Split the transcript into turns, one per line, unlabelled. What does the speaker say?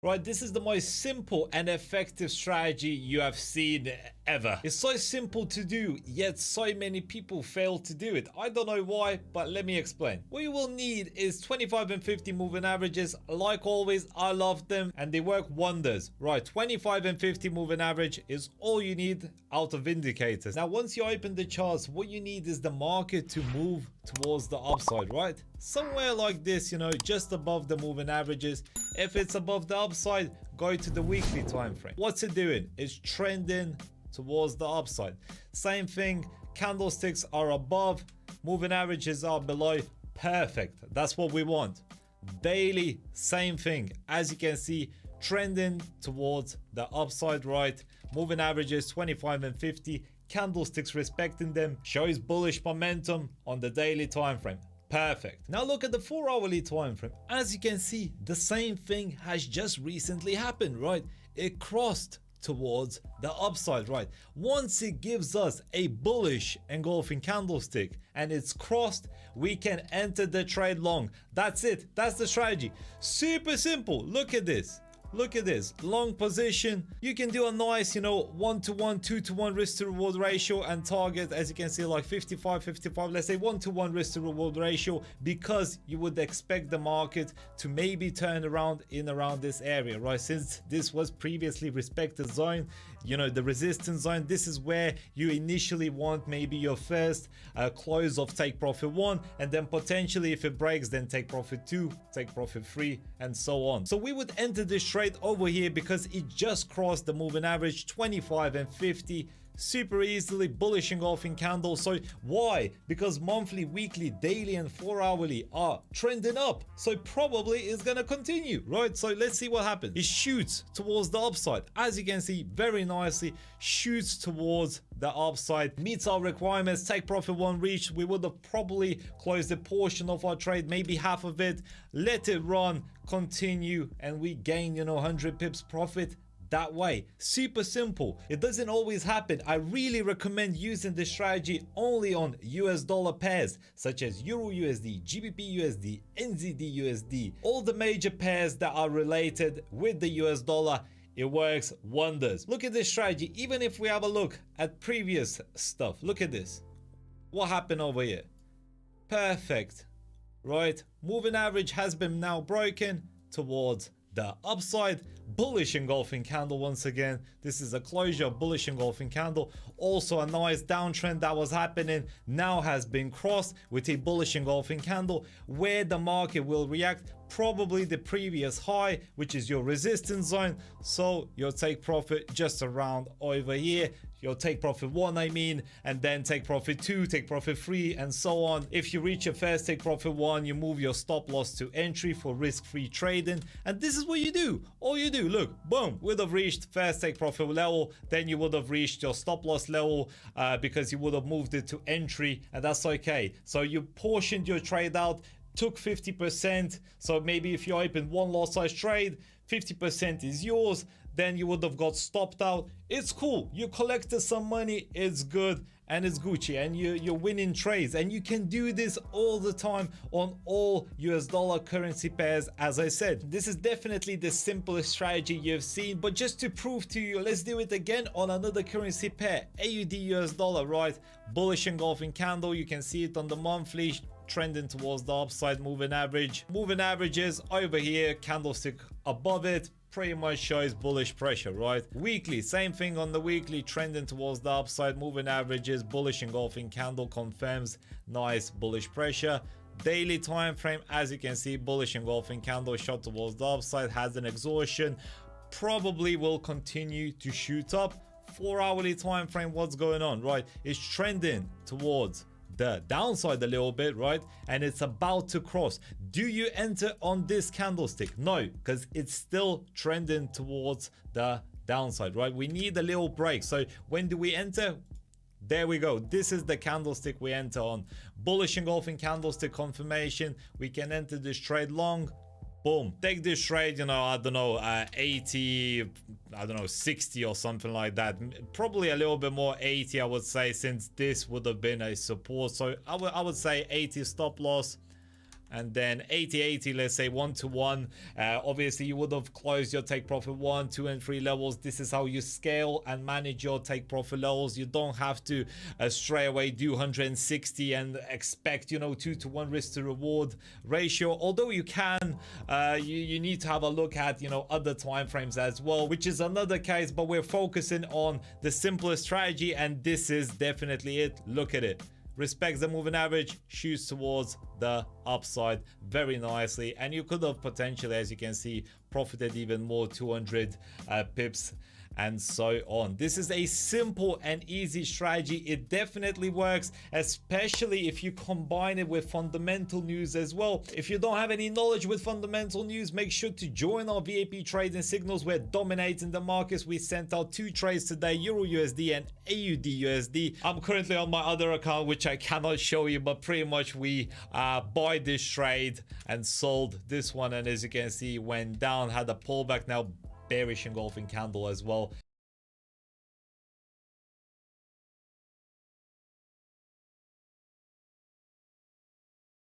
Right, this is the most simple and effective strategy you have seen ever. It's so simple to do, yet so many people fail to do it. I don't know why, but let me explain. What you will need is 25 and 50 moving averages. Like always, I love them and they work wonders. Right, 25 and 50 moving average is all you need out of indicators. Now, once you open the charts, what you need is the market to move towards the upside, right? Somewhere like this, just above the moving averages. If it's above the upside, go to the weekly time frame. What's it doing? It's trending towards the upside. Same thing, candlesticks are above, moving averages are below. Perfect. That's what we want. Daily, same thing. As you can see, trending towards the upside, right? Moving averages 25 and 50, candlesticks respecting them, shows bullish momentum on the daily time frame. Perfect. Now look at the 4-hourly time frame. As you can see, the same thing has just recently happened, right? It crossed towards the upside, right? Once it gives us a bullish engulfing candlestick and it's crossed, we can enter the trade long. That's it. That's the strategy. Super simple. Look at this. Look at this, long position. You can do a nice, 1-to-1, 2-to-1 risk to reward ratio and target, as you can see, like 55, let's say 1-to-1 risk to reward ratio, because you would expect the market to maybe turn around in around this area, right? Since this was previously respected zone, the resistance zone, this is where you initially want maybe your first close of take profit 1, and then potentially if it breaks, then take profit 2, take profit 3, and so on. So we would enter this trade over here because it just crossed the moving average 25 and 50 super easily, bullish engulfing candle. So why? Because monthly, weekly, daily and 4-hourly are trending up, so probably it's gonna continue, right? So let's see what happens. It shoots towards the upside, as you can see, very nicely shoots towards the upside, meets our requirements. Take profit 1 reached. We would have probably closed a portion of our trade, maybe half of it, let it run, continue, and we gain 100 pips profit that way. Super simple. It doesn't always happen. I really recommend using this strategy only on US dollar pairs such as Euro USD, GBP USD, NZD USD, all the major pairs that are related with the US dollar. It works wonders. Look at this strategy. Even if we have a look at previous stuff, look at this. What happened over here? Perfect, right? Moving average has been now broken towards the upside. Bullish engulfing candle once again. This is a closure, bullish engulfing candle. Also a nice downtrend that was happening now has been crossed with a bullish engulfing candle. Where the market will react, probably the previous high, which is your resistance zone. So you'll take profit just around over here. You'll take profit 1, and then take profit 2, take profit 3, and so on. If you reach your first take profit 1, you move your stop loss to entry for risk-free trading. And this is what you do. All you do, look, boom, would have reached first take profit level, then you would have reached your stop loss level because you would have moved it to entry, and that's okay. So you portioned your trade out, took 50%. So maybe if you open one lot size trade, 50% is yours, then you would have got stopped out. It's cool. You collected some money. It's good and it's Gucci, and you're winning trades. And you can do this all the time on all US dollar currency pairs. As I said, this is definitely the simplest strategy you've seen, but just to prove to you, let's do it again on another currency pair. AUD US dollar, right? Bullish engulfing candle. You can see it on the monthly, trending towards the upside. Moving average, moving averages over here, candlestick above it, pretty much shows bullish pressure, right? Weekly, same thing on the weekly, trending towards the upside. Moving averages, bullish engulfing candle confirms nice bullish pressure. Daily time frame, as you can see, bullish engulfing candle shot towards the upside, has an exhaustion, probably will continue to shoot up. 4-hourly time frame, what's going on, right? It's trending towards the downside a little bit, right? And it's about to cross. Do you enter on this candlestick? No, because it's still trending towards the downside, right? We need a little break. So when do we enter? There we go. This is the candlestick we enter on. Bullish engulfing candlestick confirmation. We can enter this trade long. Boom, take this trade, I don't know, 80, I don't know, 60 or something like that. Probably a little bit more, 80, I would say, since this would have been a support. So I would say 80 stop loss. and then 80-80, let's say 1-to-1. Obviously you would have closed your take profit 1, 2 and 3 levels. This is how you scale and manage your take profit levels. You don't have to straight away do 160 and expect, you know, 2-to-1 risk to reward ratio. Although you can, you need to have a look at, you know, other time frames as well, which is another case, but we're focusing on the simplest strategy, and this is definitely it. Look at it. Respects the moving average, shoots towards the upside very nicely, and you could have potentially, as you can see, profited even more, 200 pips and so on. This is a simple and easy strategy. It definitely works, especially if you combine it with fundamental news as well. If you don't have any knowledge with fundamental news, make sure to join our VIP trading signals. We're dominating the markets. We sent out 2 trades today, Euro USD and AUD USD. I'm currently on my other account, which I cannot show you, but pretty much we buy this trade and sold this one, and as you can see, went down, had a pullback, now bearish engulfing candle as well.